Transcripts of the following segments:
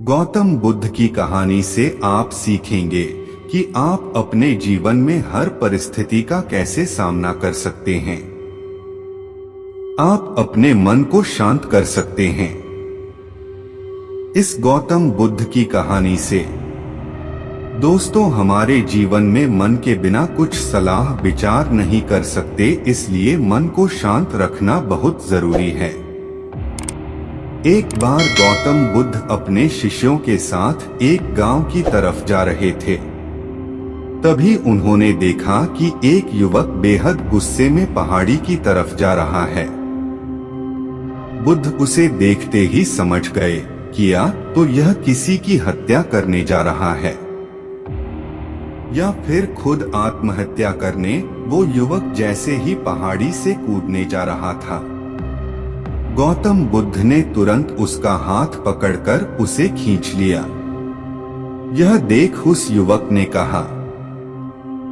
गौतम बुद्ध की कहानी से आप सीखेंगे कि आप अपने जीवन में हर परिस्थिति का कैसे सामना कर सकते हैं। आप अपने मन को शांत कर सकते हैं। इस गौतम बुद्ध की कहानी से दोस्तों, हमारे जीवन में मन के बिना कुछ सलाह विचार नहीं कर सकते, इसलिए मन को शांत रखना बहुत जरूरी है। एक बार गौतम बुद्ध अपने शिष्यों के साथ एक गांव की तरफ जा रहे थे। तभी उन्होंने देखा कि एक युवक बेहद गुस्से में पहाड़ी की तरफ जा रहा है। बुद्ध उसे देखते ही समझ गए कि या तो यह किसी की हत्या करने जा रहा है या फिर खुद आत्महत्या करने वो युवक जैसे ही पहाड़ी से कूदने जा रहा था। गौतम बुद्ध ने तुरंत उसका हाथ पकड़कर उसे खींच लिया। यह देख उस युवक ने कहा,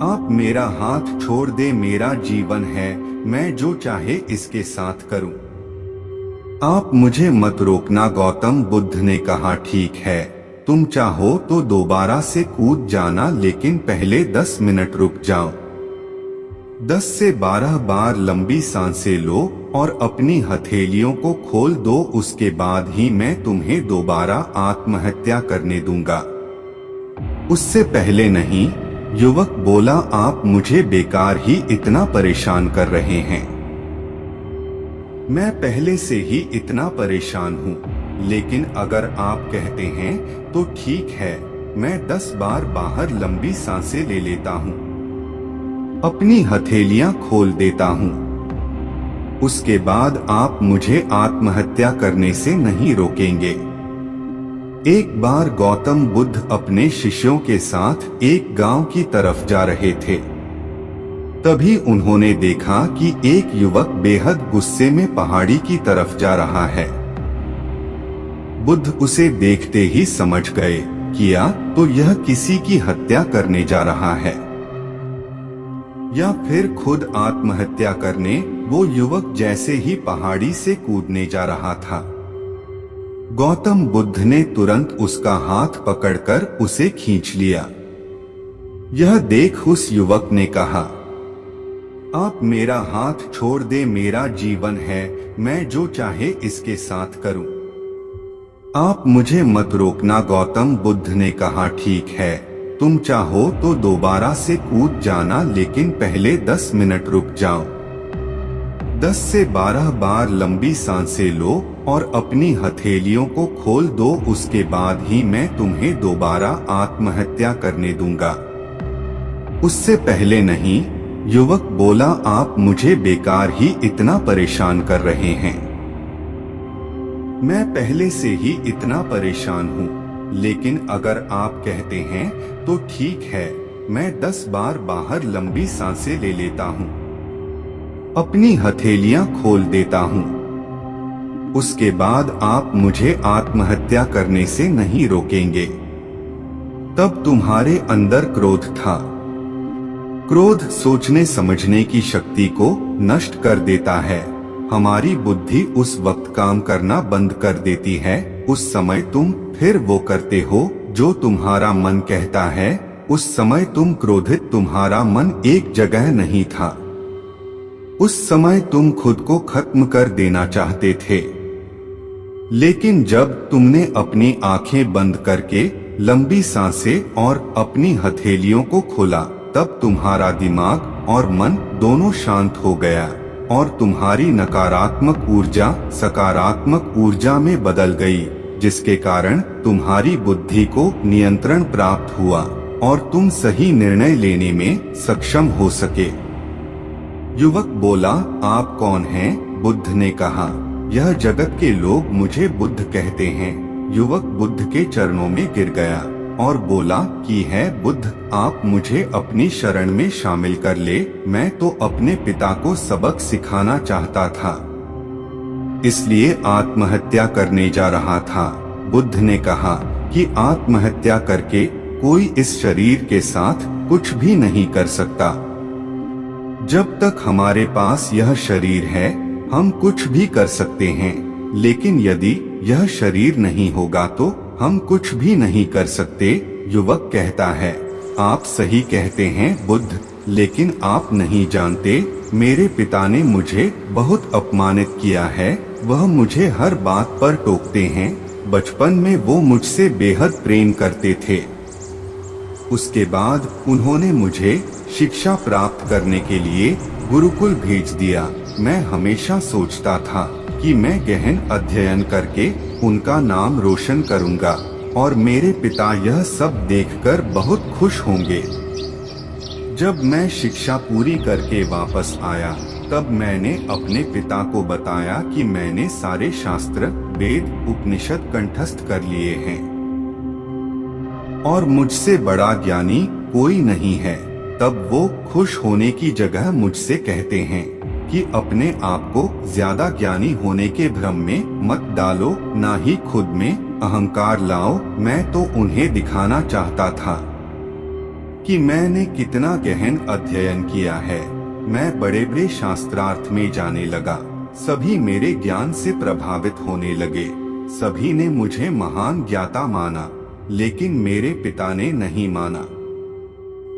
आप मेरा हाथ छोड़ दे, मेरा जीवन है, मैं जो चाहे इसके साथ करूं। आप मुझे मत रोकना। गौतम बुद्ध ने कहा, ठीक है, तुम चाहो तो दोबारा से कूद जाना, लेकिन पहले 10 मिनट रुक जाओ। 10 से 12 बार लंबी सांसें लो और अपनी हथेलियों को खोल दो, उसके बाद ही मैं तुम्हें दोबारा आत्महत्या करने दूंगा। उससे पहले नहीं। युवक बोला, आप मुझे बेकार ही इतना परेशान कर रहे हैं। मैं पहले से ही इतना परेशान हूँ, लेकिन अगर आप कहते हैं तो ठीक है, मैं 10 बार बाहर लंबी सांसें ले लेता हूँ, अपनी हथेलियां खोल देता हूँ। उसके बाद आप मुझे आत्महत्या करने से नहीं रोकेंगे। एक बार गौतम बुद्ध अपने शिष्यों के साथ एक गांव की तरफ जा रहे थे। तभी उन्होंने देखा कि एक युवक बेहद गुस्से में पहाड़ी की तरफ जा रहा है। बुद्ध उसे देखते ही समझ गए कि या तो यह किसी की हत्या करने जा रहा है या फिर खुद आत्महत्या करने वो युवक जैसे ही पहाड़ी से कूदने जा रहा था। गौतम बुद्ध ने तुरंत उसका हाथ पकड़कर उसे खींच लिया। यह देख उस युवक ने कहा, आप मेरा हाथ छोड़ दे, मेरा जीवन है, मैं जो चाहे इसके साथ करूं। आप मुझे मत रोकना। गौतम बुद्ध ने कहा, ठीक है, तुम चाहो तो दोबारा से कूद जाना, लेकिन पहले 10 मिनट रुक जाओ। 10 से 12 बार लंबी सांसें लो और अपनी हथेलियों को खोल दो, उसके बाद ही मैं तुम्हें दोबारा आत्महत्या करने दूंगा। उससे पहले नहीं। युवक बोला, आप मुझे बेकार ही इतना परेशान कर रहे हैं। मैं पहले से ही इतना परेशान हूँ, लेकिन अगर आप कहते हैं तो ठीक है, मैं 10 बार बाहर लंबी सांसें ले लेता हूँ, अपनी हथेलियां खोल देता हूँ। उसके बाद आप मुझे आत्महत्या करने से नहीं रोकेंगे। तब तुम्हारे अंदर क्रोध था। क्रोध सोचने समझने की शक्ति को नष्ट कर देता है। हमारी बुद्धि उस वक्त काम करना बंद कर देती है। उस समय तुम फिर वो करते हो जो तुम्हारा मन कहता है। उस समय तुम क्रोधित, तुम्हारा मन एक जगह नहीं था। उस समय तुम खुद को खत्म कर देना चाहते थे। लेकिन जब तुमने अपनी आंखें बंद करके लंबी सांसें और अपनी हथेलियों को खोला, तब तुम्हारा दिमाग और मन दोनों शांत हो गया और तुम्हारी नकारात्मक ऊर्जा सकारात्मक ऊर्जा में बदल गई, जिसके कारण तुम्हारी बुद्धि को नियंत्रण प्राप्त हुआ और तुम सही निर्णय लेने में सक्षम हो सके। युवक बोला, आप कौन हैं? बुद्ध ने कहा, यह जगत के लोग मुझे बुद्ध कहते हैं। युवक बुद्ध के चरणों में गिर गया और बोला कि है बुद्ध, आप मुझे अपनी शरण में शामिल कर ले। मैं तो अपने पिता को सबक सिखाना चाहता था, इसलिए आत्महत्या करने जा रहा था। बुद्ध ने कहा कि आत्महत्या करके कोई इस शरीर के साथ कुछ भी नहीं कर सकता। जब तक हमारे पास यह शरीर है, हम कुछ भी कर सकते हैं, लेकिन यदि यह शरीर नहीं होगा तो हम कुछ भी नहीं कर सकते। युवक कहता है, आप सही कहते हैं बुद्ध, लेकिन आप नहीं जानते, मेरे पिता ने मुझे बहुत अपमानित किया है। वह मुझे हर बात पर टोकते हैं। बचपन में वो मुझसे बेहद प्रेम करते थे। उसके बाद उन्होंने मुझे शिक्षा प्राप्त करने के लिए गुरुकुल भेज दिया। मैं हमेशा सोचता था कि मैं गहन अध्ययन करके उनका नाम रोशन करूंगा और मेरे पिता यह सब देखकर बहुत खुश होंगे। जब मैं शिक्षा पूरी करके वापस आया, तब मैंने अपने पिता को बताया कि मैंने सारे शास्त्र, वेद, उपनिषद कंठस्थ कर लिए हैं और मुझसे बड़ा ज्ञानी कोई नहीं है। तब वो खुश होने की जगह मुझसे कहते हैं कि अपने आप को ज्यादा ज्ञानी होने के भ्रम में मत डालो, ना ही खुद में अहंकार लाओ। मैं तो उन्हें दिखाना चाहता था कि मैंने कितना गहन अध्ययन किया है। मैं बड़े बड़े शास्त्रार्थ में जाने लगा। सभी मेरे ज्ञान से प्रभावित होने लगे। सभी ने मुझे महान ज्ञाता माना, लेकिन मेरे पिता ने नहीं माना।